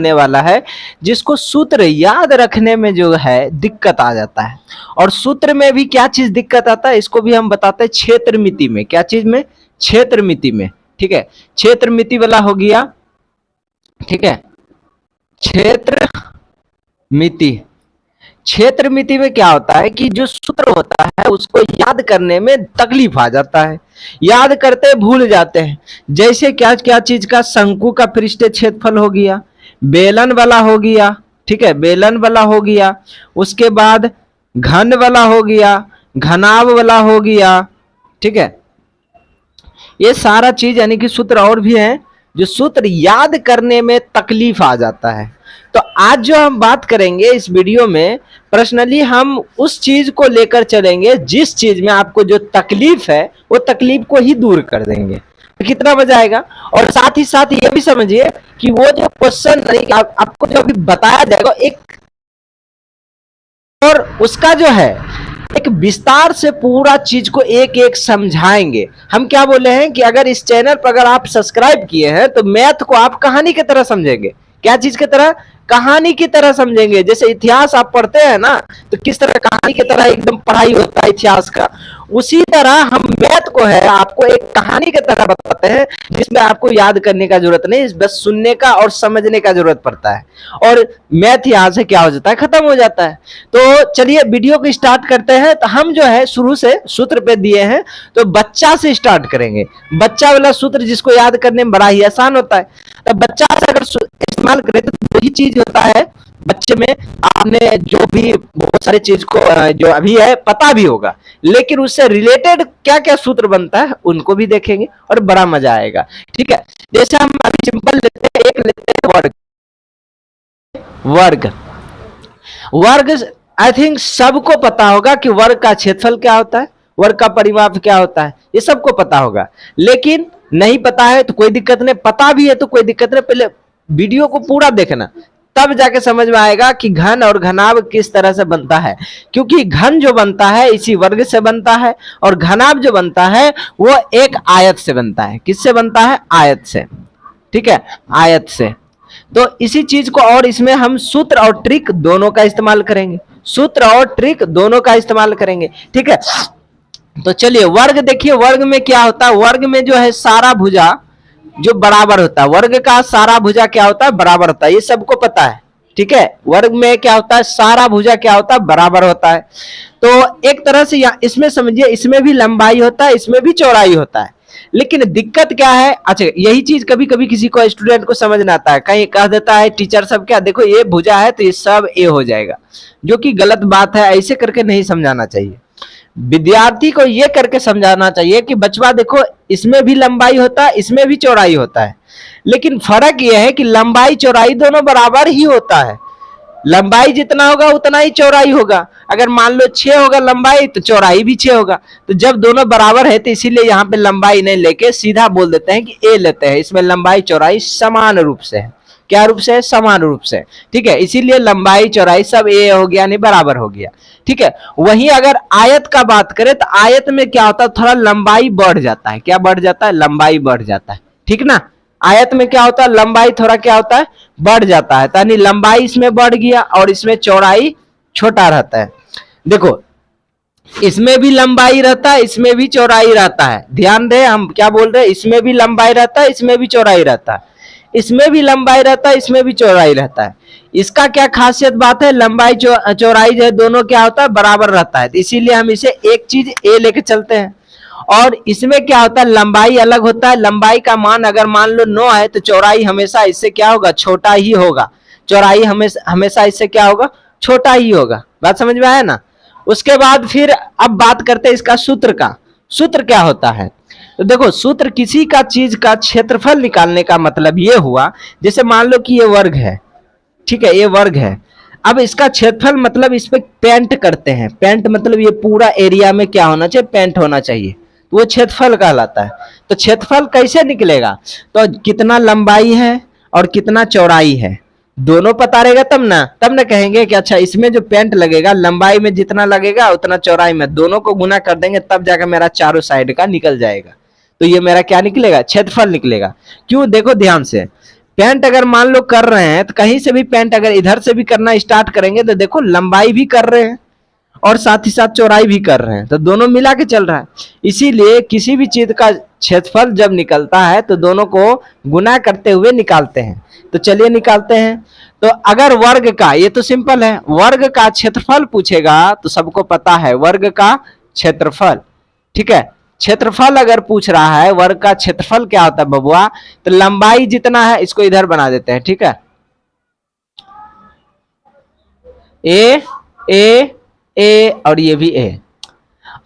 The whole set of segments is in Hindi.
होने वाला है जिसको सूत्र याद रखने में जो है दिक्कत आ जाता है। और सूत्र में भी क्या चीज दिक्कत आता है इसको भी हम बताते हैं क्षेत्र मिति में। क्या चीज में? क्षेत्र मिति में। ठीक है, क्षेत्र मिति वाला हो गया। ठीक है, क्षेत्र मिति। क्षेत्र मिति में क्या होता है कि जो सूत्र होता है उसको याद करने में तकलीफ आ जाता है, याद करते भूल जाते हैं। जैसे क्या क्या चीज का? शंकु का पृष्ठ क्षेत्रफल हो गया, बेलन वाला हो गया। ठीक है, बेलन वाला हो गया, उसके बाद घन वाला हो गया, घनाभ वाला हो गया। ठीक है, ये सारा चीज यानी कि सूत्र और भी है जो सूत्र याद करने में तकलीफ आ जाता है। तो आज जो हम बात करेंगे इस वीडियो में, पर्सनली हम उस चीज को लेकर चलेंगे जिस चीज में आपको जो तकलीफ है वो तकलीफ को ही दूर कर देंगे। तो कितना मजा आएगा। और साथ ही साथ ये भी समझिए कि वो जो क्वेश्चन आपको जो अभी बताया जाएगा एक और उसका जो है एक विस्तार से पूरा चीज को एक एक समझाएंगे। हम क्या बोले हैं कि अगर इस चैनल पर अगर आप सब्सक्राइब किए हैं तो मैथ को आप कहानी की तरह समझेंगे। क्या चीज की तरह? कहानी की तरह समझेंगे। जैसे इतिहास आप पढ़ते हैं ना तो किस तरह कहानी की तरह एकदम पढ़ाई होता है इतिहास का, उसी तरह हम मैथ को है आपको एक कहानी की तरह बताते हैं जिसमें आपको याद करने का जरूरत नहीं, बस सुनने का और समझने का जरूरत पड़ता है और मैथ यहाँ से क्या हो जाता है, खत्म हो जाता है। तो चलिए वीडियो को स्टार्ट करते हैं। तो हम जो है शुरू से सूत्र पे दिए हैं तो बच्चा से स्टार्ट करेंगे। बच्चा वाला सूत्र जिसको याद करने में बड़ा ही आसान होता है। तो बच्चा से अगर इस्तेमाल करें तो वही चीज होता है बच्चे में। आपने जो भी बहुत सारे चीज को जो अभी है पता भी होगा, लेकिन उससे रिलेटेड क्या क्या सूत्र बनता है उनको भी देखेंगे और बड़ा मजा आएगा। ठीक है, जैसे हम अभी सिंपल लेते हैं, एक लेते हैं वर्ग। वर्ग वर्ग आई थिंक सबको पता होगा कि वर्ग का क्षेत्रफल क्या होता है, वर्ग का परिमाप क्या होता है, ये सबको पता होगा। लेकिन नहीं पता है तो कोई दिक्कत नहीं, पता भी है तो कोई दिक्कत नहीं, पहले वीडियो को पूरा देखना तब जाके समझ में आएगा कि घन और घनाभ किस तरह से बनता है। क्योंकि घन जो बनता है इसी वर्ग से बनता है और घनाभ जो बनता है वो एक आयत से बनता है। किससे बनता है? आयत से। ठीक है, आयत से। तो इसी चीज को और इसमें हम सूत्र और ट्रिक दोनों का इस्तेमाल करेंगे। सूत्र और ट्रिक दोनों का इस्तेमाल करेंगे। ठीक है, तो चलिए वर्ग देखिए। वर्ग में क्या होता है? वर्ग में जो है सारा भुजा जो बराबर होता है, वर्ग का सारा भुजा क्या होता है? बराबर होता है, ये सबको पता है। ठीक है, वर्ग में क्या होता है? सारा भुजा क्या होता है? बराबर होता है। तो एक तरह से इसमें समझिए, इसमें भी लंबाई होता है, इसमें भी चौड़ाई होता है। लेकिन दिक्कत क्या है? अच्छा, यही चीज कभी कभी किसी को स्टूडेंट को समझ ना आता है, कहीं कह देता है टीचर सब क्या देखो ये भुजा है तो ये सब ए हो जाएगा, जो कि गलत बात है। ऐसे करके नहीं समझाना चाहिए। विद्यार्थी को ये करके समझाना चाहिए कि बचवा देखो इसमें भी लंबाई होता है, इसमें भी चौड़ाई होता है, लेकिन फर्क यह है कि लंबाई चौड़ाई दोनों बराबर ही होता है। लंबाई जितना होगा उतना ही चौड़ाई होगा। अगर मान लो 6 होगा लंबाई तो चौड़ाई भी 6 होगा। तो जब दोनों बराबर है तो इसीलिए यहाँ पे लंबाई नहीं लेके सीधा बोल देते हैं कि ए लेते हैं। इसमें लंबाई चौड़ाई समान रूप से है। क्या रूप से है? समान रूप से। ठीक है, इसीलिए लंबाई चौड़ाई सब ए हो गया, नहीं बराबर हो गया। ठीक है, वहीं अगर आयत का बात करें तो आयत में क्या होता है? थोड़ा लंबाई बढ़ जाता है। क्या बढ़ जाता है? लंबाई बढ़ जाता है। ठीक ना, आयत में क्या होता है? लंबाई थोड़ा क्या होता है? बढ़ जाता है। यानी लंबाई इसमें बढ़ गया और इसमें चौड़ाई छोटा रहता है। देखो इसमें भी लंबाई रहता है, इसमें भी चौड़ाई रहता है। ध्यान दे, हम क्या बोल रहे हैं? इसमें भी लंबाई रहता है, इसमें भी चौड़ाई रहता है। इसमें भी लंबाई रहता है, इसमें भी चौड़ाई रहता है। इसका क्या खासियत बात है? लंबाई चौड़ाई जो है दोनों क्या होता है? बराबर रहता है। इसीलिए हम इसे एक चीज ए लेके चलते हैं। और इसमें क्या होता है? लंबाई अलग होता है। लंबाई का मान अगर मान लो 9 है तो चौड़ाई हमेशा इससे क्या होगा? छोटा ही होगा। चौड़ाई हमेशा इससे क्या होगा? छोटा ही होगा। बात समझ में आया ना? उसके बाद फिर अब बात करते हैं इसका सूत्र का। सूत्र क्या होता है? तो देखो सूत्र किसी का चीज का क्षेत्रफल निकालने का मतलब ये हुआ, जैसे मान लो कि ये वर्ग है। ठीक है, ये वर्ग है। अब इसका क्षेत्रफल मतलब इस पे पेंट करते हैं। पेंट मतलब ये पूरा एरिया में क्या होना चाहिए? पेंट होना चाहिए। तो वो क्षेत्रफल कहलाता है। तो क्षेत्रफल कैसे निकलेगा? तो कितना लंबाई है और कितना चौड़ाई है दोनों पता रहेगा तब ना कहेंगे कि अच्छा इसमें जो पेंट लगेगा लंबाई में जितना लगेगा उतना चौड़ाई में, दोनों को गुना कर देंगे तब जाकर मेरा चारों साइड का निकल जाएगा। तो ये मेरा क्या निकलेगा? क्षेत्रफल निकलेगा। क्यों? देखो ध्यान से, पेंट अगर मान लो कर रहे हैं तो कहीं से भी पेंट अगर इधर से भी करना स्टार्ट करेंगे तो देखो लंबाई भी कर रहे हैं और साथ ही साथ चौड़ाई भी कर रहे हैं, तो दोनों मिला के चल रहा है। इसीलिए किसी भी चीज का क्षेत्रफल जब निकलता है तो दोनों को गुना करते हुए निकालते हैं। तो चलिए निकालते हैं। तो अगर वर्ग का, ये तो सिंपल है, वर्ग का क्षेत्रफल पूछेगा तो सबको पता है वर्ग का क्षेत्रफल, ठीक है। क्षेत्रफल अगर पूछ रहा है, वर्ग का क्षेत्रफल क्या होता है बबुआ, तो लंबाई जितना है इसको इधर बना देते हैं, ठीक है। ए और ये भी ए।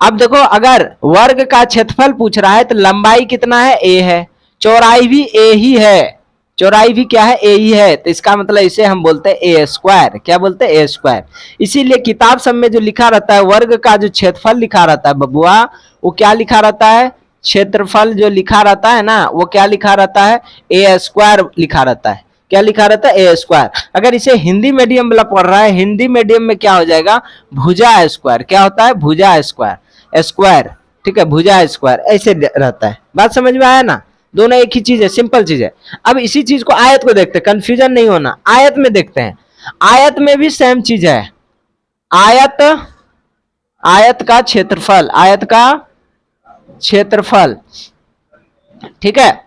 अब देखो अगर वर्ग का क्षेत्रफल पूछ रहा है तो लंबाई कितना है, ए है, चौड़ाई भी ए ही है, चौड़ाई भी क्या है, ए ही है, तो इसका मतलब इसे हम बोलते हैं ए स्क्वायर। क्या बोलते हैं, ए स्क्वायर। इसीलिए किताब सब में जो लिखा रहता है वर्ग का जो क्षेत्रफल लिखा रहता है बबुआ, वो क्या लिखा रहता है, क्षेत्रफल जो लिखा रहता है ना, वो क्या लिखा रहता है, ए स्क्वायर लिखा रहता है। क्या लिखा रहता है, ए स्क्वायर। अगर इसे हिंदी मीडियम वाला पढ़ रहा है, हिंदी मीडियम में क्या हो जाएगा, भुजा स्क्वायर। क्या होता है, भुजा स्क्वायर, स्क्वायर, ठीक है, भुजा स्क्वायर ऐसे रहता है। बात समझ में आया ना, दोनों एक ही चीज है, सिंपल चीज है। अब इसी चीज को आयत को देखते हैं, कंफ्यूजन नहीं होना, आयत में देखते हैं। आयत में भी सेम चीज है, आयत, आयत का क्षेत्रफल, आयत का क्षेत्रफल, ठीक है।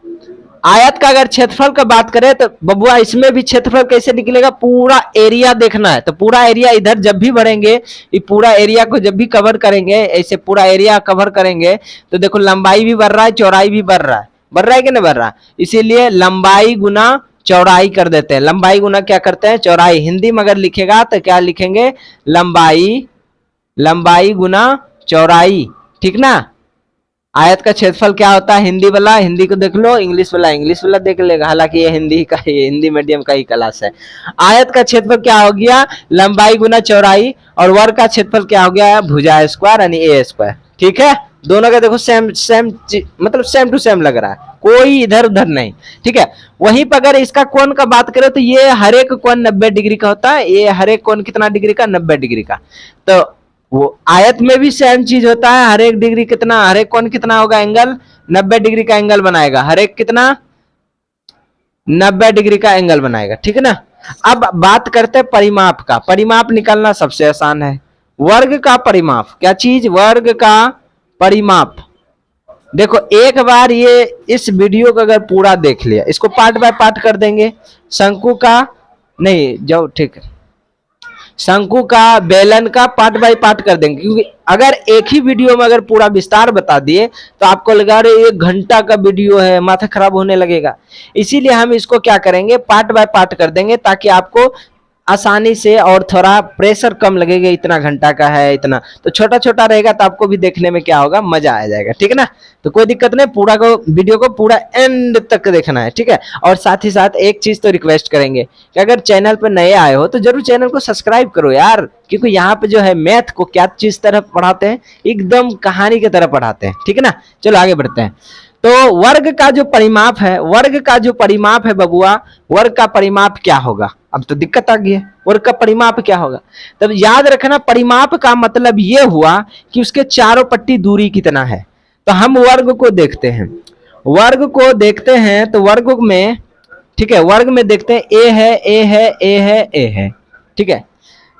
आयत का अगर क्षेत्रफल का बात करें तो बबुआ इसमें भी क्षेत्रफल कैसे निकलेगा, पूरा एरिया देखना है। तो पूरा एरिया इधर जब भी बढ़ेंगे, ये पूरा एरिया को जब भी कवर करेंगे, ऐसे पूरा एरिया कवर करेंगे तो देखो लंबाई भी बढ़ रहा है, चौड़ाई भी बढ़ रहा है, बढ़ रहा है कि नहीं बढ़ रहा। इसीलिए लंबाई गुना चौड़ाई कर देते हैं, लंबाई गुना क्या करते हैं, चौड़ाई। हिंदी में अगर लिखेगा तो क्या लिखेंगे, लंबाई, लंबाई गुना चौड़ाई, ठीक ना। आयत का क्षेत्रफल क्या होता है, हिंदी वाला हिंदी को देख लो, इंग्लिश वाला इंग्लिश वाला देख लेगा, हालांकि ये हिंदी का, ये हिंदी मीडियम का ही क्लास है। आयत का क्षेत्रफल क्या हो गया, लंबाई गुना चौड़ाई, और वर्ग का क्षेत्रफल क्या हो गया, भुजा स्क्वायर यानी ए स्क्वायर, ठीक है। दोनों का देखो सेम सेम, मतलब सेम टू सेम लग रहा है, कोई इधर उधर नहीं, ठीक है। वहीं पर अगर इसका कोण का बात करें तो ये हर एक कोण 90 डिग्री का होता है, ये हर एक कोण कितना डिग्री का, 90 डिग्री का। तो वो आयत में भी सेम चीज होता है, हर एक डिग्री कितना, हर एक कोण कितना होगा, एंगल 90 डिग्री का एंगल बनाएगा, हर एक कितना, 90 डिग्री का एंगल बनाएगा, ठीक है ना। अब बात करते हैं परिमाप का। परिमाप निकालना सबसे आसान है, वर्ग का परिमाप, क्या चीज, वर्ग का परिमाप। देखो एक बार ये इस वीडियो को अगर पूरा देख लिया, इसको पार्ट बाय पार्ट कर देंगे, शंकु का नहीं जाओ, ठीक है, शंकु का, बेलन का पार्ट बाय पार्ट कर देंगे, क्योंकि अगर एक ही वीडियो में अगर पूरा विस्तार बता दिए तो आपको लगा रहे 1 घंटा का वीडियो है, माथा खराब होने लगेगा। इसीलिए हम इसको क्या करेंगे, पार्ट बाय पार्ट कर देंगे, ताकि आपको आसानी से और थोड़ा प्रेशर कम लगेगा, इतना घंटा का है इतना, तो छोटा छोटा रहेगा तो आपको भी देखने में क्या होगा, मजा आ जाएगा, ठीक है ना। तो कोई दिक्कत नहीं, पूरा को वीडियो को पूरा एंड तक देखना है, ठीक है। और साथ ही साथ एक चीज तो रिक्वेस्ट करेंगे कि अगर चैनल पर नए आए हो तो जरूर चैनल को सब्सक्राइब करो यार, क्योंकि यहाँ पे जो है मैथ को क्या चीज तरह पढ़ाते हैं, एकदम कहानी की तरह पढ़ाते हैं, ठीक है ना। चलो आगे बढ़ते हैं। तो वर्ग का जो परिमाप है, वर्ग का जो परिमाप है बबुआ, वर्ग का परिमाप क्या होगा, अब तो दिक्कत आ गई है, वर्ग का परिमाप क्या होगा। तब याद रखना, परिमाप का मतलब ये हुआ कि उसके चारों पट्टी दूरी कितना है। तो हम वर्ग को देखते हैं, वर्ग को देखते हैं, तो वर्ग में, ठीक है, वर्ग में देखते हैं, ए है, ए है, ए है, ए है, ठीक है।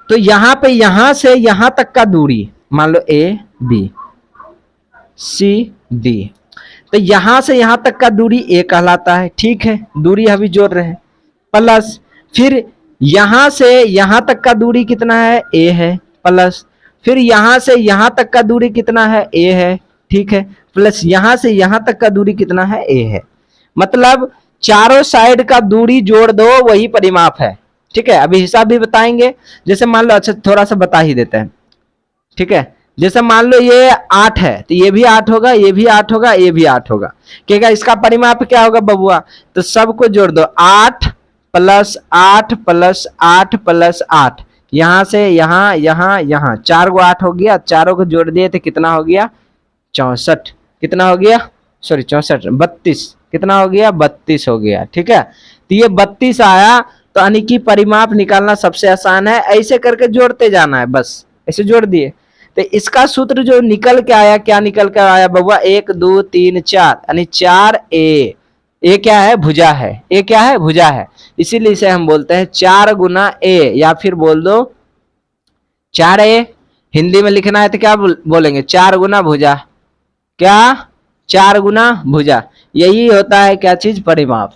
तो यहाँ पे यहां से यहां तक का दूरी मान लो ए बी सी डी, तो यहां से यहां तक का दूरी ए कहलाता है, ठीक है, दूरी अभी जोड़ रहे हैं, प्लस फिर यहां से यहां तक का दूरी कितना है, ए है, प्लस फिर यहां से यहां तक का दूरी कितना है, ए है, ठीक है, प्लस यहां से यहां तक का दूरी कितना है, ए है। मतलब चारों साइड का दूरी जोड़ दो, वही परिमाप है, ठीक है। अभी हिसाब भी बताएंगे, जैसे मान लो, अच्छा थोड़ा सा बता ही देते हैं, ठीक है। जैसे मान लो ये 8 है तो ये भी 8 होगा, ये भी 8 होगा, ये भी 8 होगा, क्या इसका परिमाप क्या होगा बबुआ, तो सबको जोड़ दो, 8 प्लस 8 प्लस 8 प्लस 8, यहां से यहां यहां यहां 4 गो 8 हो गया, चारों को जोड़ दिए तो कितना हो गया, 64, कितना हो गया, सॉरी 64, 32, कितना हो गया, 32 हो गया, ठीक है। तो ये 32 आया, तो यानी कि परिमाप निकालना सबसे आसान है, ऐसे करके जोड़ते जाना है, बस ऐसे जोड़ दिए। तो इसका सूत्र जो निकल के आया, क्या निकल के आया बबुआ, 1 2 3 4 यानी 4a ए क्या है? भुजा है। ए क्या है? भुजा है। इसीलिए इसे हम बोलते हैं 4 गुना ए, या फिर बोल दो 4a। हिंदी में लिखना है तो क्या बोलेंगे? 4 गुना भुजा। क्या? 4 गुना भुजा। यही होता है क्या चीज? परिमाप।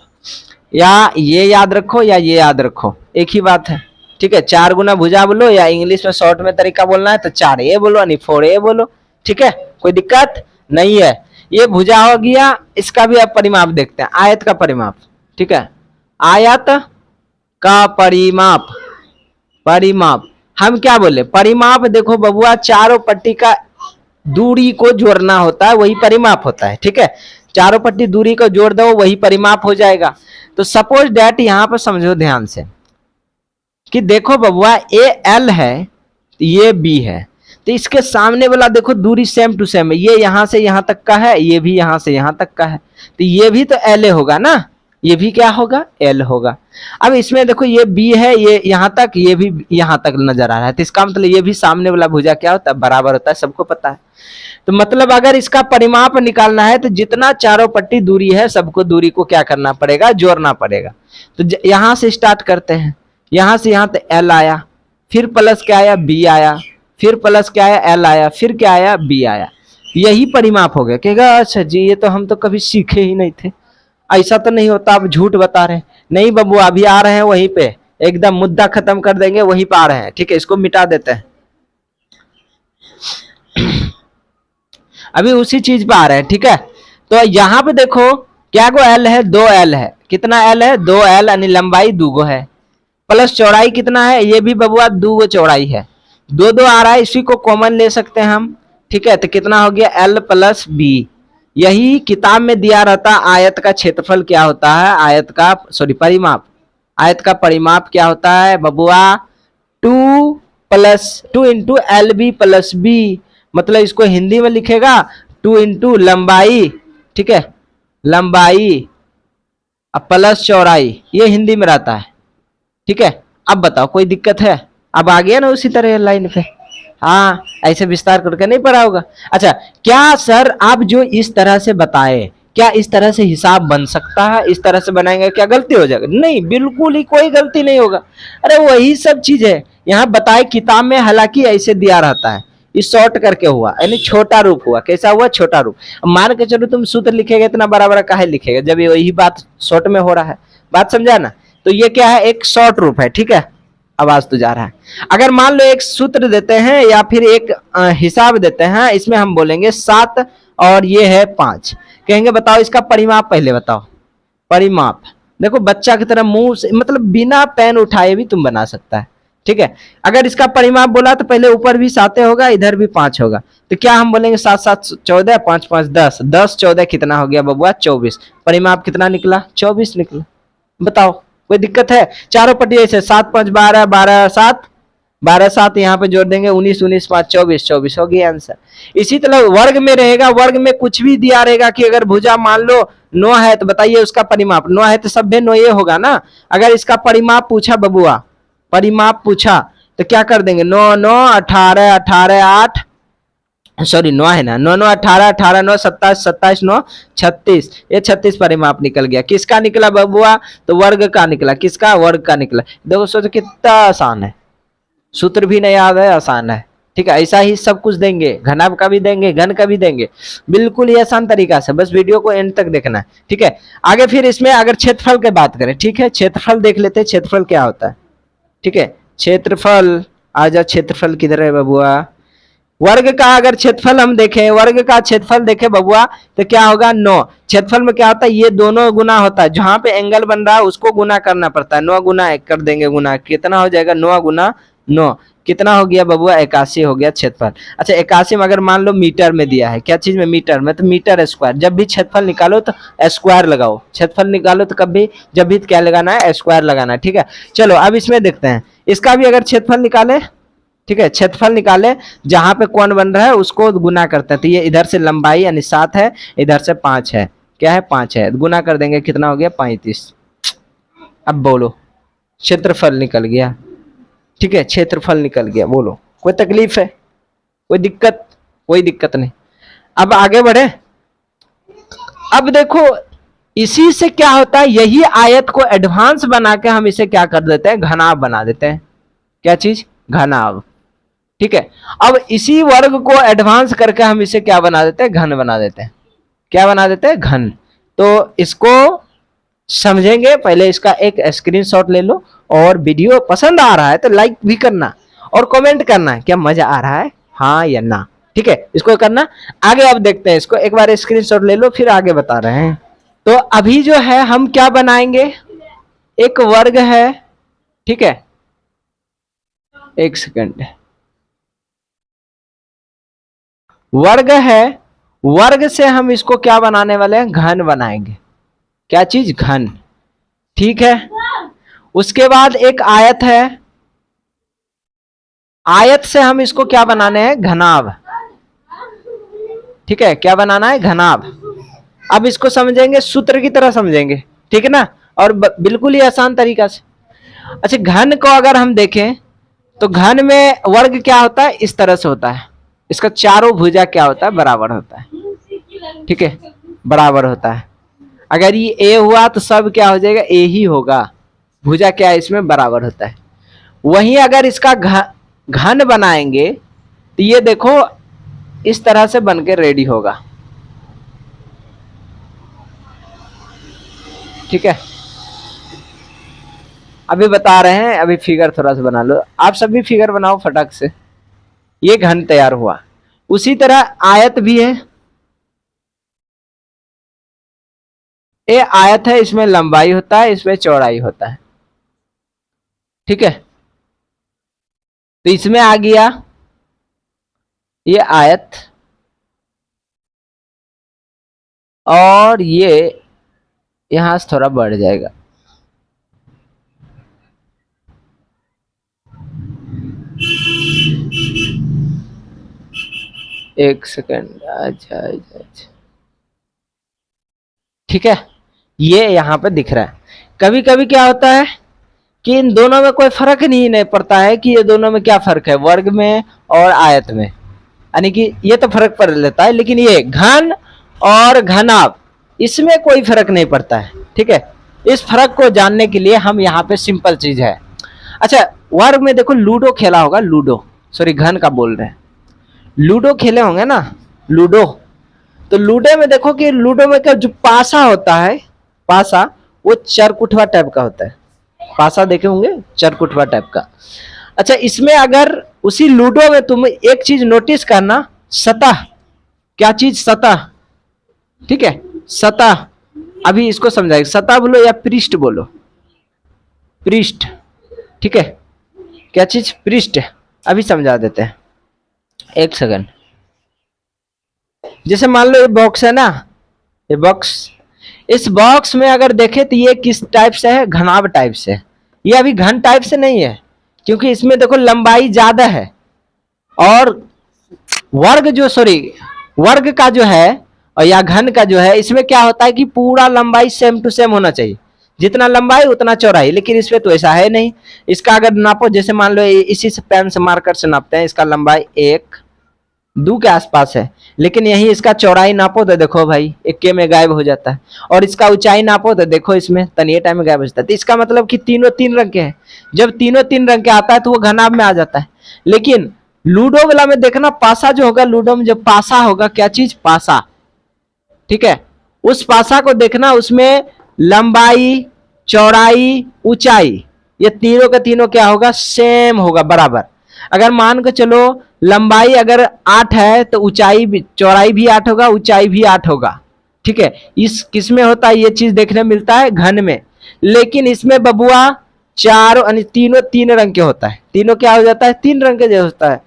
या ये याद रखो या ये याद रखो, एक ही बात है। ठीक है, 4 गुना भुजा बोलो, या इंग्लिश में शॉर्ट में तरीका बोलना है तो 4a बोलो, यानी 4a बोलो। ठीक है, कोई दिक्कत नहीं है। ये भुजा हो गया, इसका भी अब परिमाप देखते हैं, आयत का परिमाप। ठीक है, आयत का परिमाप। परिमाप हम क्या बोले? परिमाप देखो बबुआ, चारों पट्टी का दूरी को जोड़ना होता है, वही परिमाप होता है। ठीक है, चारों पट्टी दूरी को जोड़ दो, वही परिमाप हो जाएगा। तो सपोज डेट यहां पर समझो ध्यान से कि देखो बबुआ, ए एल है, ये बी है, तो इसके सामने वाला देखो दूरी सेम टू सेम है। ये यहां से यहां तक का है, ये भी यहां से यहां तक का है, तो ये भी तो एल होगा ना, ये भी क्या होगा? एल होगा। अब इसमें देखो ये बी है, ये यहां तक, ये भी यहां तक नजर आ रहा है, तो इसका मतलब ये भी सामने वाला भुजा क्या होता है? बराबर होता है, सबको पता है। तो मतलब अगर इसका परिमाप निकालना है तो जितना चारों पट्टी दूरी है, सबको दूरी को क्या करना पड़ेगा? जोड़ना पड़ेगा। तो यहां से स्टार्ट करते हैं, यहां से यहां तक एल आया, फिर प्लस क्या आया? बी आया, फिर प्लस क्या आया? एल आया, फिर क्या आया? बी आया। यही परिमाप हो गया। कहेगा अच्छा जी, ये तो हम तो कभी सीखे ही नहीं थे, ऐसा तो नहीं होता, आप झूठ बता रहे हैं। नहीं बबू, अभी आ रहे हैं वहीं पे, एकदम मुद्दा खत्म कर देंगे, वहीं पे आ रहे हैं। ठीक है, इसको मिटा देते हैं, अभी उसी चीज पे आ रहे हैं। ठीक है, तो यहां पे देखो क्या गो एल है? 2 एल है। कितना एल है? 2 एल, यानी लंबाई 2 गो है, प्लस चौड़ाई कितना है? ये भी बबुआ 2 गो चौड़ाई है। 2 2 आ रहा है, इसी को कॉमन ले सकते हैं हम। ठीक है, तो कितना हो गया? L plus B. यही किताब में दिया रहता, आयत का क्षेत्रफल क्या होता है? आयत का परिमाप। आयत का परिमाप क्या होता है बबुआ? 2 into L B plus B. मतलब इसको हिंदी में लिखेगा 2 इंटू लंबाई, ठीक है, लंबाई अब प्लस चौड़ाई, ये हिंदी में रहता है। ठीक है, अब बताओ कोई दिक्कत है? अब आ गया ना उसी तरह लाइन पे। हाँ, ऐसे विस्तार करके नहीं पढ़ा होगा। अच्छा, क्या सर आप जो इस तरह से बताए, क्या इस तरह से हिसाब बन सकता है? इस तरह से बनाएंगे क्या गलती हो जाएगा? नहीं, बिल्कुल ही कोई गलती नहीं होगा। अरे वही सब चीज है यहाँ बताए किताब में, हालांकि ऐसे दिया रहता है, इस शॉर्ट करके हुआ, यानी छोटा रूप हुआ। कैसा हुआ? छोटा रूप। मान के चलो तुम सूत्र लिखेगा, इतना बड़ा बड़ा काहे लिखेगा जब ये वही बात शॉर्ट में हो रहा है। बात समझा ना? तो ये क्या है? एक शॉर्ट रूप है। ठीक है, आवाज तो जा रहा है। अगर मान लो एक सूत्र देते हैं या फिर एक हिसाब देते हैं, इसमें हम बोलेंगे 7 और ये है 5, कहेंगे बताओ इसका परिमाप पहले बताओ। परिमाप देखो, बच्चा की तरह मुंह से, मतलब बिना पेन उठाए भी तुम बना सकता है। ठीक है, अगर इसका परिमाप बोला तो पहले ऊपर भी 7 होगा, इधर भी 5 होगा, तो क्या हम बोलेंगे 7 7 14, 5 5 10, 10 14 कितना हो गया बबुआ? 24। परिमाप कितना निकला? 24 निकला। बताओ कोई दिक्कत है? चारों पट्टी ऐसे 7 5 12, 12 7, 12 7 यहाँ पे जोड़ देंगे, 19 19 5 24, 24 हो गया आंसर। इसी तरह वर्ग में रहेगा, वर्ग में कुछ भी दिया रहेगा कि अगर भुजा मान लो 9 है तो बताइए उसका परिमाप। 9 है तो सब 9 ये होगा ना। अगर इसका परिमाप पूछा बबुआ, परिमाप पूछा तो क्या कर देंगे? 9 9 18 18 8, सॉरी 9 है ना, 9 9 18 18 9 27 27 9 36, ये 36 परिमाप निकल गया। किसका निकला बबुआ? तो वर्ग का निकला। किसका? वर्ग का निकला। देखो सोचो कितना आसान है, सूत्र भी नहीं याद है, आसान है। ठीक है, ऐसा ही सब कुछ देंगे, घनाभ का भी देंगे, घन का भी देंगे, बिल्कुल ही आसान तरीका से। बस वीडियो को एंड तक देखना है। ठीक है, आगे फिर इसमें अगर क्षेत्रफल की बात करें, ठीक है, क्षेत्रफल देख लेते हैं, क्षेत्रफल क्या होता है। ठीक है, क्षेत्रफल, आजा क्षेत्रफल किधर है बबुआ? वर्ग का अगर क्षेत्रफल हम देखें, वर्ग का क्षेत्रफल देखें बबुआ, तो क्या होगा? 9। क्षेत्रफल में क्या होता है? ये दोनों गुना होता है, जहां पे एंगल बन रहा है उसको गुना करना पड़ता है। 9 गुना 1 कर देंगे, गुना कितना हो जाएगा? 9 गुना 9 कितना हो गया बबुआ? 81 हो गया क्षेत्रफल। अच्छा, 81 में अगर मान लो मीटर में दिया है, क्या चीज में? मीटर में, तो मीटर स्क्वायर। जब भी क्षेत्रफल निकालो तो स्क्वायर लगाओ, क्षेत्रफल निकालो तो कभी जब भी क्या लगाना है? स्क्वायर लगाना है। ठीक है, चलो अब इसमें देखते हैं, इसका भी अगर क्षेत्रफल निकाले, ठीक है, क्षेत्रफल निकाले, जहां पे कोण बन रहा है उसको गुना करते हैं। तो ये इधर से लंबाई यानी 7 है, इधर से 5 है, क्या है? 5 है, गुना कर देंगे, कितना हो गया? 35। अब बोलो, क्षेत्रफल निकल गया। ठीक है, क्षेत्रफल निकल गया। बोलो कोई तकलीफ है? कोई दिक्कत? कोई दिक्कत नहीं। अब आगे बढ़े। अब देखो इसी से क्या होता है, यही आयत को एडवांस बना के हम इसे क्या कर देते हैं, घनाभ बना देते हैं। क्या चीज, घनाभ। ठीक है, अब इसी वर्ग को एडवांस करके हम इसे क्या बना देते हैं, घन बना देते हैं। क्या बना देते हैं, घन। तो इसको समझेंगे, पहले इसका एक स्क्रीनशॉट ले लो, और वीडियो पसंद आ रहा है तो लाइक भी करना और कमेंट करना क्या मजा आ रहा है, हाँ या ना। ठीक है, इसको करना। आगे अब देखते हैं इसको, एक बार स्क्रीनशॉट ले लो फिर आगे बता रहे हैं। तो अभी जो है हम क्या बनाएंगे, एक वर्ग है, ठीक है, एक सेकंड, वर्ग है, वर्ग से हम इसको क्या बनाने वाले हैं, घन बनाएंगे। क्या चीज, घन। ठीक है, उसके बाद एक आयत है, आयत से हम इसको क्या बनाने हैं, घनाभ। ठीक है, क्या बनाना है, घनाभ। अब इसको समझेंगे, सूत्र की तरह समझेंगे, ठीक है ना, और बिल्कुल ही आसान तरीका से। अच्छा, घन को अगर हम देखें तो घन में वर्ग क्या होता है, इस तरह से होता है, इसका चारों भुजा क्या होता है, बराबर होता है। ठीक है, बराबर होता है। अगर ये ए हुआ तो सब क्या हो जाएगा, ए ही होगा, भुजा क्या है इसमें बराबर होता है। वहीं अगर इसका घन बनाएंगे तो ये देखो इस तरह से बन के रेडी होगा। ठीक है, अभी बता रहे हैं, अभी फिगर थोड़ा सा बना लो, आप सभी फिगर बनाओ फटाक से। ये घन तैयार हुआ। उसी तरह आयत भी है, ये आयत है, इसमें लंबाई होता है, इसमें चौड़ाई होता है। ठीक है, तो इसमें आ गया ये आयत, और ये यहां से थोड़ा बढ़ जाएगा। एक सेकंड, अच्छा अच्छा अच्छा, ठीक है, ये यहाँ पे दिख रहा है। कभी कभी क्या होता है कि इन दोनों में कोई फर्क नहीं पड़ता है कि ये दोनों में क्या फर्क है, वर्ग में और आयत में, यानी कि ये तो फर्क पड़ लेता है, लेकिन ये घन और घनाभ इसमें कोई फर्क नहीं पड़ता है। ठीक है, इस फर्क को जानने के लिए हम यहाँ पे सिंपल चीज है। अच्छा, वर्ग में देखो लूडो खेला होगा, लूडो, सॉरी घन का बोल रहे हैं, लूडो खेले होंगे ना, लूडो। तो लूडो में देखो कि लूडो में क्या जो पासा होता है, पासा वो चरकुठवा टाइप का होता है, पासा देखे होंगे चरकुठवा टाइप का। अच्छा, इसमें अगर उसी लूडो में तुम एक चीज नोटिस करना, सतह, क्या चीज, सतह। ठीक है, सतह, अभी इसको समझाएंगे, सतह बोलो या पृष्ठ बोलो, पृष्ठ। ठीक है, क्या चीज, पृष्ठ। अभी समझा देते हैं, एक सेकंड। जैसे मान लो ये बॉक्स है ना, ये बॉक्स, इस बॉक्स में अगर देखे तो ये किस टाइप से है, घनाभ टाइप से। ये अभी घन टाइप से नहीं है, क्योंकि इसमें देखो लंबाई ज्यादा है, और वर्ग जो, सॉरी, वर्ग का जो है और या घन का जो है, इसमें क्या होता है कि पूरा लंबाई सेम टू सेम होना चाहिए, जितना लंबाई उतना चौड़ाई, लेकिन इसमें तो ऐसा है नहीं। इसका अगर नापो, जैसे मान लो इसी से पेन से मार्कर से नापते हैं, इसका लंबाई 1-2 के आसपास है, लेकिन यही इसका चौड़ाई नापो तो देखो भाई 1 में गायब हो जाता है, और इसका ऊंचाई नापो तो देखो इसमें तनिए टाइम में गायब हो जाता है। तो इसका मतलब कि तीनों 3 रंग के हैं, जब तीनों 3 रंग के आता है तो वो घनाभ में आ जाता है। लेकिन लूडो वाला में देखना, पासा जो होगा, लूडो में जब पासा होगा, क्या चीज, पासा। ठीक है, उस पासा को देखना, उसमें लंबाई, चौड़ाई, ऊंचाई, ये तीनों का तीनों क्या होगा, सेम होगा, बराबर। अगर मान के चलो लंबाई अगर 8 है तो ऊंचाई भी, चौड़ाई भी 8 होगा, ऊंचाई भी 8 होगा। ठीक है, इस किस में होता है, ये चीज देखने मिलता है घन में। लेकिन इसमें बबुआ चारों यानी तीनों 3 रंग के होता है, तीनों क्या हो जाता है, 3 रंग के जो होता है।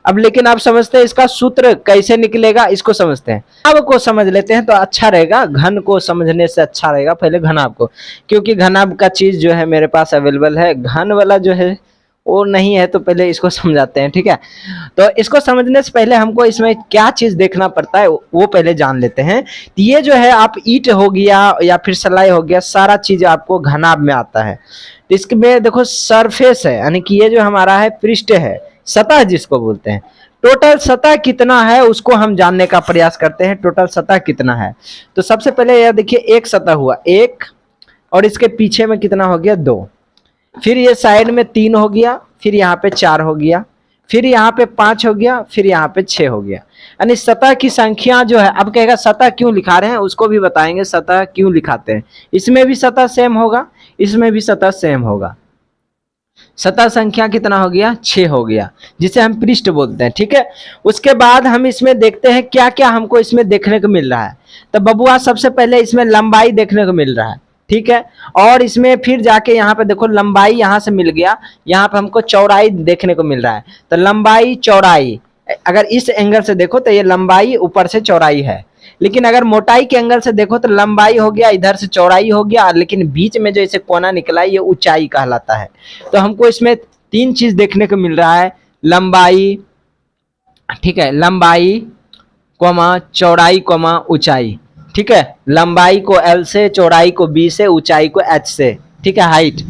अब लेकिन आप समझते हैं इसका सूत्र कैसे निकलेगा, इसको समझते हैं। अब को समझ लेते हैं तो अच्छा रहेगा, घन को समझने से अच्छा रहेगा पहले घनाभ को, क्योंकि घनाभ का चीज जो है मेरे पास अवेलेबल है, घन वाला जो है वो नहीं है, तो पहले इसको समझाते हैं। ठीक है, तो इसको समझने से पहले हमको इसमें क्या चीज देखना पड़ता है वो पहले जान लेते हैं। तो ये जो है आप ईंट हो गया या फिर सलाई हो गया, सारा चीज आपको घनाभ में आता है। तो इसमें देखो सरफेस है, यानी कि ये जो हमारा है पृष्ठ है, सतह जिसको बोलते हैं, टोटल सतह कितना है उसको हम जानने का प्रयास करते हैं। टोटल सतह कितना है, तो सबसे पहले यह देखिए एक सतह हुआ एक, और इसके पीछे में कितना हो गया 2, फिर ये साइड में 3 हो गया, फिर यहाँ पे 4 हो गया, फिर यहाँ पे 5 हो गया, फिर यहाँ पे 6 हो गया। यानी सतह की संख्या जो है, अब कहेगा सतह क्यों लिखा रहे हैं, उसको भी बताएंगे सतह क्यों लिखाते हैं। इसमें भी सतह सेम होगा, इसमें भी सतह सेम होगा। सतह संख्या कितना हो गया 6 हो गया, जिसे हम पृष्ठ बोलते हैं। ठीक है, उसके बाद हम इसमें देखते हैं क्या क्या हमको इसमें देखने को मिल रहा है। तो बबुआ सबसे पहले इसमें लंबाई देखने को मिल रहा है। ठीक है, और इसमें फिर जाके यहाँ पे देखो लंबाई यहाँ से मिल गया, यहाँ पे हमको चौड़ाई देखने को मिल रहा है। तो लंबाई चौड़ाई, अगर इस एंगल से देखो तो ये लंबाई ऊपर से चौड़ाई है, लेकिन अगर मोटाई के एंगल से देखो तो लंबाई हो गया, इधर से चौड़ाई हो गया, लेकिन बीच में जो इसे कोना निकला है ये ऊंचाई कहलाता है। तो हमको इसमें 3 चीज देखने को मिल रहा है, लंबाई, ठीक है, लंबाई कोमा चौड़ाई कोमा ऊंचाई। ठीक है, लंबाई को L से, चौड़ाई को B से, ऊंचाई को H से। ठीक है, हाइट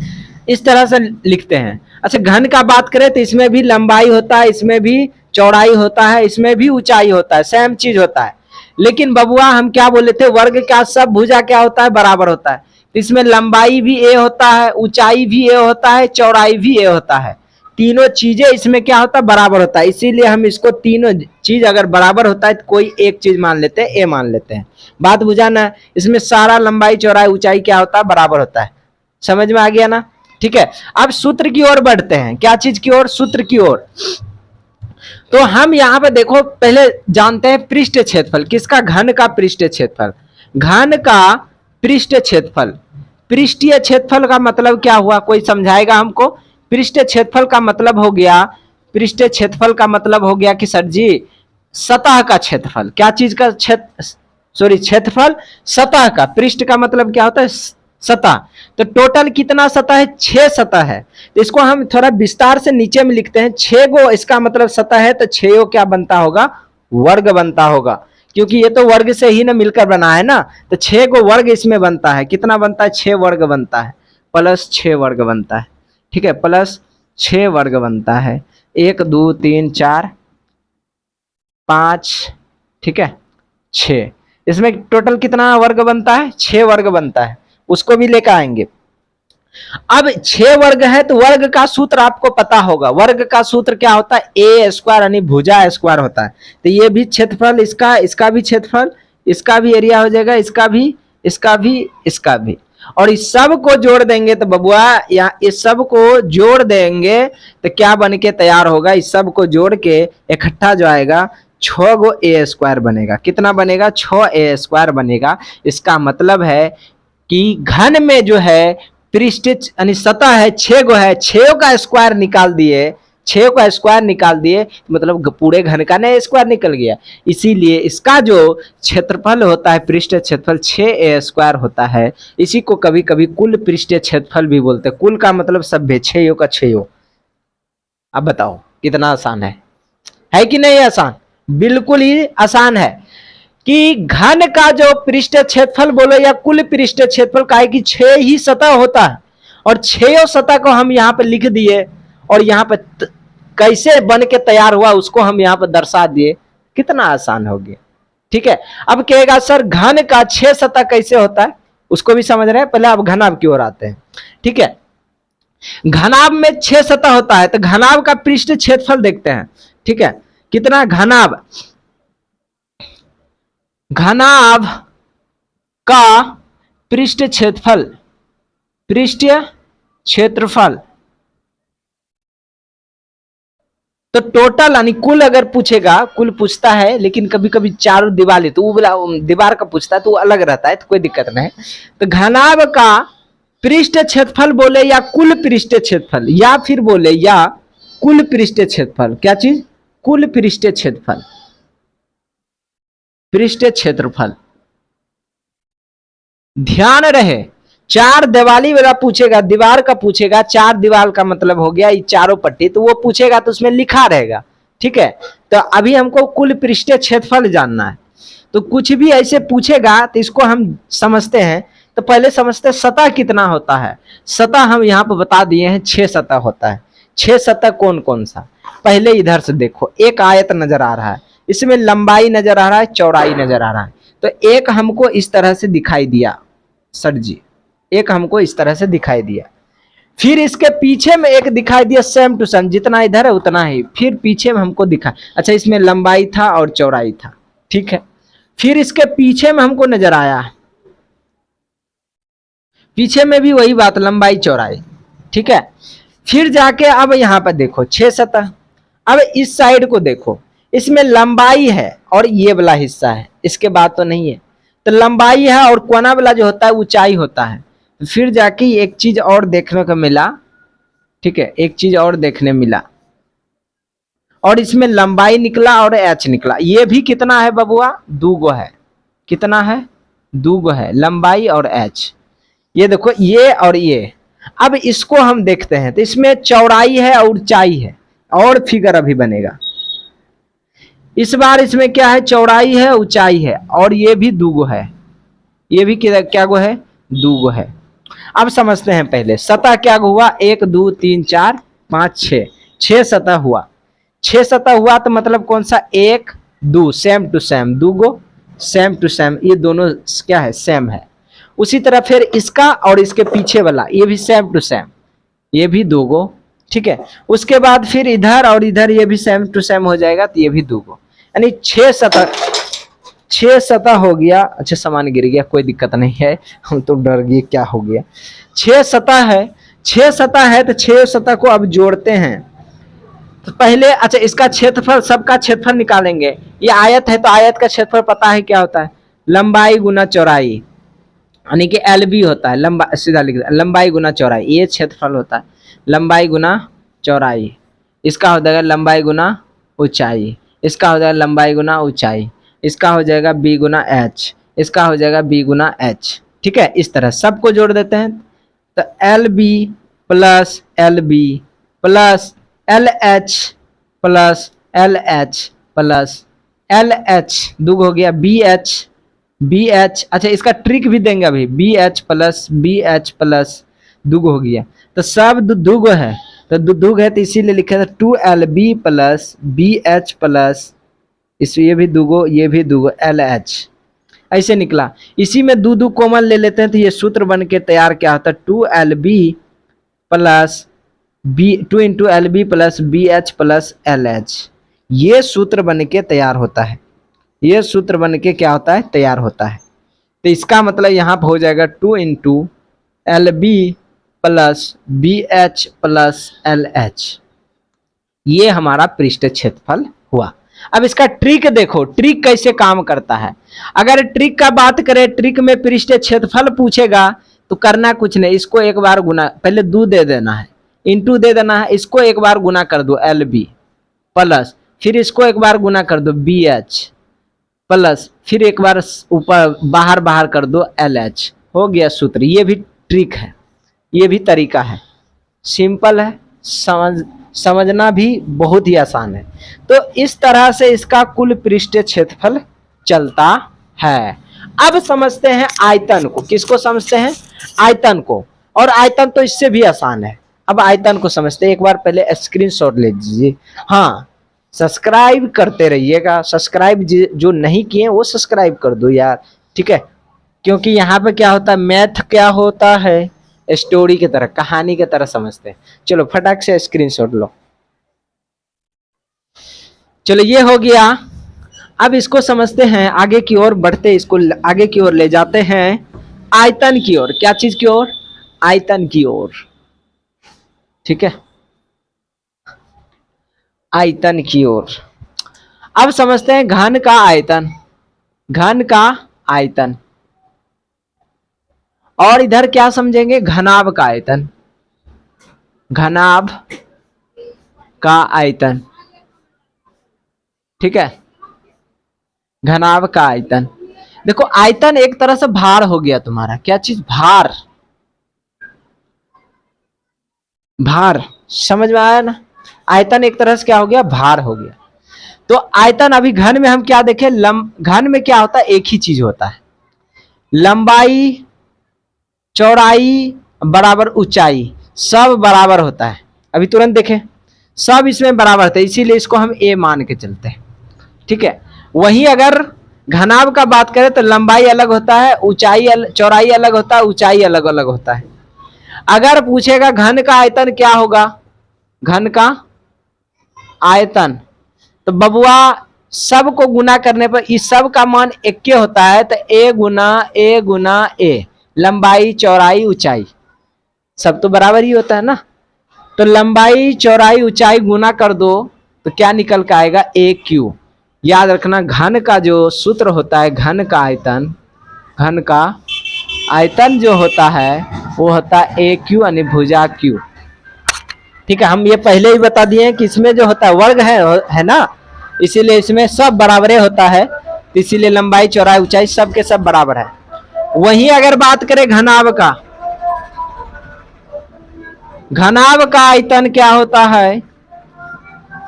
इस तरह से लिखते हैं। अच्छा, घन का बात करें तो इसमें भी लंबाई होता है, इसमें भी चौड़ाई होता है, इसमें भी ऊंचाई होता है, सेम चीज होता है। लेकिन बबुआ हम क्या बोले थे, वर्ग का सब भुजा क्या होता है, बराबर होता है। तो इसमें लंबाई भी A होता है, ऊंचाई भी A होता है, चौड़ाई भी A होता है। तीनों चीजें इसमें क्या होता है, बराबर होता है। इसीलिए हम इसको तीनों चीज अगर बराबर होता है तो कोई एक चीज मान लेते हैं, A मान लेते हैं। बात बुझा ना, इसमें सारा लंबाई चौड़ाई ऊंचाई क्या होता है, बराबर होता है। समझ में आ गया ना। ठीक है, अब सूत्र की ओर बढ़ते हैं। क्या चीज की ओर, सूत्र की ओर। तो हम यहाँ पे देखो पहले जानते हैं पृष्ठ क्षेत्रफल किसका, घन का पृष्ठ क्षेत्रफल। घन का पृष्ठ क्षेत्रफल, पृष्ठीय क्षेत्रफल का मतलब क्या हुआ, कोई समझाएगा हमको। पृष्ठ क्षेत्रफल का मतलब हो गया, पृष्ठ क्षेत्रफल का मतलब हो गया कि सर जी सतह का क्षेत्रफल। क्या चीज का क्षेत्र, सॉरी क्षेत्रफल सतह का। पृष्ठ का मतलब क्या होता है, सतह। तो टोटल कितना सतह है, 6 सतह है। तो इसको हम थोड़ा विस्तार से नीचे में लिखते हैं। 6 गो इसका मतलब सतह है, तो 6 क्या बनता होगा, वर्ग बनता होगा, क्योंकि ये तो वर्ग से ही ना मिलकर बना है ना। तो 6 गो वर्ग इसमें बनता है। कितना बनता है, 6 वर्ग बनता है, प्लस 6 वर्ग बनता है। ठीक है, प्लस 6 वर्ग बनता है। 1 2 3 4 5, ठीक है 6। इसमें टोटल कितना वर्ग बनता है, 6 वर्ग बनता है। उसको भी लेकर आएंगे। अब 6 वर्ग है तो वर्ग का सूत्र आपको पता होगा। वर्ग का सूत्र क्या होता है, ए स्क्वायर यानी भुजा स्क्वायर होता है। तो ये भी क्षेत्रफल, इसका भी क्षेत्रफल, इसका भी एरिया हो जाएगा, इसका भी, इसका भी, इसका भी, और इस सब को जोड़ देंगे तो बबुआ, या इस सब को जोड़ देंगे तो क्या बन के तैयार होगा, इस सब को जोड़ के इकट्ठा जो आएगा 6 गो ए स्क्वायर बनेगा। कितना बनेगा, 6 ए स्क्वायर बनेगा। इसका मतलब है कि घन में जो है पृष्ठ यानी सतह है 6 गो है, 6 का स्क्वायर निकाल दिए, 6 का स्क्वायर निकाल दिए, मतलब पूरे घन का नया स्क्वायर निकल गया। इसीलिए इसका जो क्षेत्रफल होता है, पृष्ठ क्षेत्रफल 6 ए स्क्वायर होता है। इसी को कभी कभी कुल पृष्ठ क्षेत्रफल भी बोलते हैं। कुल का मतलब सभ्य, 6 का 6। अब बताओ कितना आसान है कि नहीं आसान, बिल्कुल ही आसान है। कि घन का जो पृष्ठ क्षेत्रफल बोलो या कुल पृष्ठ क्षेत्रफल का है कि 6 ही सतह होता है, और 6 सतह को हम यहाँ पे लिख दिए, और यहाँ पे कैसे बन के तैयार हुआ उसको हम यहाँ पे दर्शा दिए। कितना आसान हो गया। ठीक है, अब कहेगा सर घन का 6 सतह कैसे होता है, उसको भी समझ रहे हैं। पहले अब घनाभ की ओर आते हैं। ठीक है, घनाभ में 6 सतह होता है, तो घनाभ का पृष्ठ क्षेत्रफल देखते हैं। ठीक है, कितना घनाभ, घनाभ का पृष्ठ क्षेत्रफल, पृष्ठीय क्षेत्रफल, तो टोटल यानी कुल अगर पूछेगा, कुल पूछता है, लेकिन कभी कभी चारों दीवार, तो वो दीवार का पूछता है तो वो अलग रहता है, तो कोई दिक्कत नहीं। तो घनाभ का पृष्ठ क्षेत्रफल बोले या कुल पृष्ठ क्षेत्रफल, या फिर बोले या कुल पृष्ठ क्षेत्रफल। क्या चीज, कुल पृष्ठ क्षेत्रफल, पृष्ठ क्षेत्रफल। ध्यान रहे 4 दीवाली वाला पूछेगा, दीवार का पूछेगा, 4 दीवार का मतलब हो गया ये चारों पट्टी, तो वो पूछेगा तो उसमें लिखा रहेगा। ठीक है, तो अभी हमको कुल पृष्ठ क्षेत्रफल जानना है। तो कुछ भी ऐसे पूछेगा तो इसको हम समझते हैं। तो पहले समझते हैं सतह कितना होता है। सतह हम यहाँ पर बता दिए हैं 6 सतह होता है। छह सतह कौन कौन सा? पहले इधर से देखो, एक आयत नजर आ रहा है, इसमें लंबाई नजर आ रहा है, चौड़ाई नजर आ रहा है। तो एक हमको इस तरह से दिखाई दिया सर जी, एक हमको इस तरह से दिखाई दिया। फिर इसके पीछे में एक दिखाई दिया सेम टू सेम, जितना इधर है उतना ही। फिर पीछे में हमको दिखा, अच्छा इसमें लंबाई था और चौड़ाई था, ठीक है। फिर इसके पीछे में हमको नजर आया, पीछे में भी वही बात, लंबाई चौड़ाई, ठीक है। फिर जाके अब यहाँ पर देखो छह सतह, अब इस साइड को देखो, इसमें लंबाई है और ये वाला हिस्सा है, इसके बाद तो नहीं है। तो लंबाई है और कोना वाला जो होता है ऊंचाई होता है। फिर जाके एक चीज और देखने को मिला, ठीक है, एक चीज और देखने मिला, और इसमें लंबाई निकला और एच निकला। ये भी कितना है बबुआ? 2 गो है। कितना है? 2 गो है, लंबाई और एच। ये देखो ये और ये। अब इसको हम देखते हैं, तो इसमें चौड़ाई है और ऊंचाई है, और फिगर अभी बनेगा। इस बार इसमें क्या है? चौड़ाई है, ऊंचाई है, और ये भी 2 गो है। ये भी क्या गो है? 2 गो है। अब समझते हैं पहले सतह क्या हुआ, 1 2 3 4 5 6, 6 सतह हुआ। 6 सतह हुआ तो मतलब कौन सा? 1 2 सेम टू सेम, 2 गो सेम टू सेम, ये दोनों क्या है? सेम है। उसी तरह फिर इसका और इसके पीछे वाला ये भी सेम टू सेम, ये भी 2 गो, ठीक है। उसके बाद फिर इधर और इधर ये भी सेम टू सेम हो जाएगा, तो ये भी 2 गो, यानी 6 सतह, 6 सतह हो गया। अच्छा सामान गिर गया, कोई दिक्कत नहीं है, हम तो डर गए क्या हो गया। 6 सतह है, 6 सतह है, तो 6 सतह को अब जोड़ते हैं। तो पहले अच्छा इसका क्षेत्रफल, सबका क्षेत्रफल निकालेंगे। ये आयत है तो आयत का क्षेत्रफल पता है क्या होता है? लंबाई गुना चौड़ाई, यानी कि LB होता है, लंबा सीधा लिख दिया, लंबाई गुना चौड़ाई, ये क्षेत्रफल होता है, लंबाई गुना चौड़ाई। इसका हो जाएगा लंबाई गुना ऊंचाई, इसका हो जाएगा लंबाई गुना ऊंचाई, इसका हो जाएगा B गुना H, इसका हो जाएगा B गुना H, ठीक है। इस तरह सबको जोड़ देते हैं, तो LB plus LB plus LH plus LH plus LH, 2 हो गया BH, BH, अच्छा इसका ट्रिक भी देंगे अभी, BH प्लस BH प्लस 2 हो गया। तो सब 2 है, तो 2 है, तो इसीलिए लिखा था 2LB प्लस BH प्लस इस, ये भी 2 ये भी 2 LH, ऐसे निकला। इसी में 2 कॉमन ले लेते हैं, तो ये सूत्र बन के तैयार क्या होता है? 2LB plus 2 into LB plus BH plus LH, ये सूत्र बन के तैयार होता है। ये सूत्र बन के क्या होता है? तैयार होता है। तो इसका मतलब यहाँ पर हो जाएगा 2 into LB plus BH plus LH, ये हमारा पृष्ठ क्षेत्रफल हुआ। अब इसका ट्रिक देखो, ट्रिक कैसे काम करता है। अगर ट्रिक का बात करें, ट्रिक में पृष्ठ क्षेत्रफल पूछेगा तो करना कुछ नहीं, इसको एक बार गुना, पहले 2 दे देना है, इंटू दे देना है, इसको एक बार गुना कर दो LB प्लस, फिर इसको एक बार गुना कर दो BH प्लस, फिर एक बार ऊपर बाहर बाहर कर दो LH, हो गया सूत्र। ये भी ट्रिक है, ये भी तरीका है, सिंपल है, समझना भी बहुत ही आसान है। तो इस तरह से इसका कुल पृष्ठीय क्षेत्रफल चलता है। अब समझते हैं आयतन को। किसको समझते हैं? आयतन को। और आयतन तो इससे भी आसान है। अब आयतन को समझते हैं। एक बार पहले स्क्रीनशॉट ले लीजिए। हाँ, सब्सक्राइब करते रहिएगा। सब्सक्राइब जो नहीं किए वो सब्सक्राइब कर दो यार, ठीक है। क्योंकि यहाँ पे क्या होता है, मैथ क्या होता है, स्टोरी की तरह, कहानी की तरह समझते हैं। चलो फटाक से स्क्रीनशॉट लो। चलो ये हो गया। अब इसको समझते हैं, आगे की ओर बढ़ते, इसको आगे की ओर ले जाते हैं, आयतन की ओर। क्या चीज की ओर? आयतन की ओर, ठीक है, आयतन की ओर। अब समझते हैं घन का आयतन, घन का आयतन। और इधर क्या समझेंगे? घनाभ का आयतन, घनाभ का आयतन, ठीक है, घनाभ का आयतन। देखो आयतन एक तरह से भार हो गया तुम्हारा। क्या चीज? भार, भार, समझ में आया ना? आयतन एक तरह से क्या हो गया? भार हो गया। तो आयतन, अभी घन में हम क्या देखें, घन में क्या होता है? एक ही चीज होता है, लंबाई चौड़ाई बराबर ऊंचाई, सब बराबर होता है। अभी तुरंत देखें, सब इसमें बराबर थे, इसीलिए इसको हम ए मान के चलते हैं, ठीक है। वहीं अगर घनाभ का बात करें तो लंबाई अलग होता है, ऊंचाई चौड़ाई अलग होता है, ऊंचाई अलग अलग होता है। अगर पूछेगा घन का आयतन क्या होगा, घन का आयतन, तो बबुआ सब को गुना करने पर इस सब का मान एक के होता है, तो ए गुना ए, लंबाई चौड़ाई ऊंचाई सब तो बराबर ही होता है ना। तो लंबाई चौड़ाई ऊंचाई गुना कर दो तो क्या निकल के आएगा, ए क्यू। याद रखना घन का जो सूत्र होता है, घन का आयतन जो होता है वो होता है ए क्यू यानी भुजा क्यू, ठीक है। हम ये पहले ही बता दिए हैं कि इसमें जो होता है वर्ग है ना, इसीलिए इसमें सब बराबरे होता है, तो इसीलिए लंबाई चौड़ाई ऊंचाई सब के सब बराबर है। वहीं अगर बात करें घनाभ का, घनाभ का आयतन क्या होता है,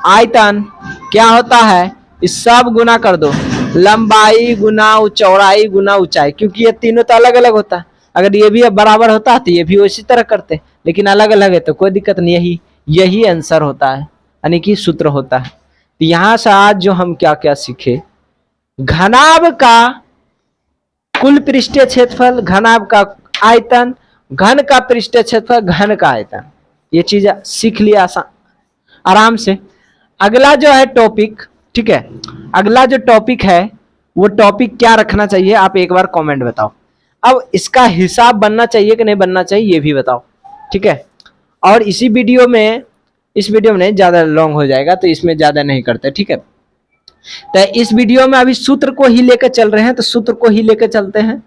आयतन क्या होता है, इस सब गुना कर दो, लंबाई गुना चौड़ाई गुना ऊंचाई, क्योंकि ये तीनों तो अलग अलग होता है। अगर ये भी बराबर होता तो ये भी उसी तरह करते, लेकिन अलग अलग है तो कोई दिक्कत नहीं, यही आंसर होता है, यानी कि सूत्र होता है। तो यहां से आज जो हम क्या क्या सीखे, घनाभ का कुल पृष्ठीय क्षेत्रफल, घनाभ का आयतन, घन का पृष्ठीय क्षेत्रफल, घन का आयतन, ये चीज सीख लिया आराम से। अगला जो है टॉपिक, ठीक है, अगला जो टॉपिक है वो टॉपिक क्या रखना चाहिए, आप एक बार कमेंट बताओ। अब इसका हिसाब बनना चाहिए कि नहीं बनना चाहिए ये भी बताओ, ठीक है। और इस वीडियो में नहीं, ज्यादा लॉन्ग हो जाएगा तो इसमें ज्यादा नहीं करते, ठीक है। तो इस वीडियो में अभी सूत्र को ही लेकर चल रहे हैं, तो सूत्र को ही लेकर चलते हैं,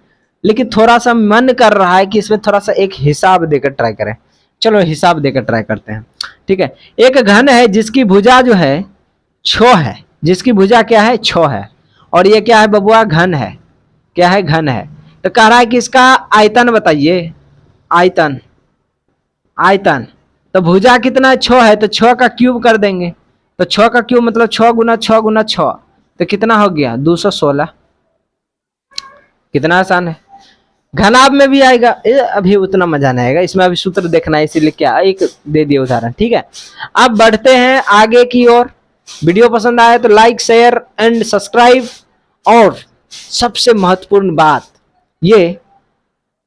लेकिन थोड़ा सा मन कर रहा है कि इसमें थोड़ा सा एक हिसाब देकर ट्राई करें। चलो हिसाब देकर ट्राई करते हैं, ठीक है। एक घन है जिसकी भुजा जो है 6 है, जिसकी भुजा क्या है 6 है, और ये क्या है बबुआ, घन है, क्या है, घन है। तो कह रहा है कि इसका आयतन बताइए, आयतन, आयतन, तो भुजा कितना है 6 है, तो 6 का क्यूब कर देंगे, तो 6 का क्यूब मतलब 6 गुना 6 गुना 6, तो कितना हो गया 216। कितना आसान है। घनाभ में भी आएगा, अभी उतना मजा नहीं आएगा, इसमें अभी सूत्र देखना है, इसीलिए क्या एक दे दिए उदाहरण, ठीक है। अब बढ़ते हैं आगे की ओर। वीडियो पसंद आया तो लाइक शेयर एंड सब्सक्राइब, और सबसे महत्वपूर्ण बात ये,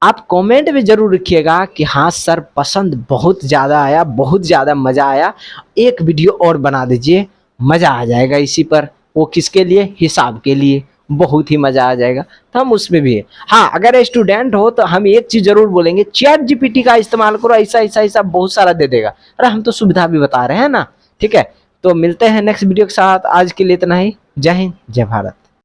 आप कमेंट में जरूर लिखिएगा कि हाँ सर पसंद बहुत ज़्यादा आया, बहुत ज़्यादा मज़ा आया, एक वीडियो और बना दीजिए, मज़ा आ जाएगा इसी पर। वो किसके लिए, हिसाब के लिए, बहुत ही मज़ा आ जाएगा, तो हम उसमें भी है। हाँ अगर स्टूडेंट हो तो हम एक चीज़ जरूर बोलेंगे, चैट जीपीटी का इस्तेमाल करो, ऐसा ऐसा ऐसा बहुत सारा दे देगा। अरे हम तो सुविधा भी बता रहे हैं ना, ठीक है। तो मिलते हैं नेक्स्ट वीडियो के साथ, आज के लिए इतना ही। जय हिंद जय भारत।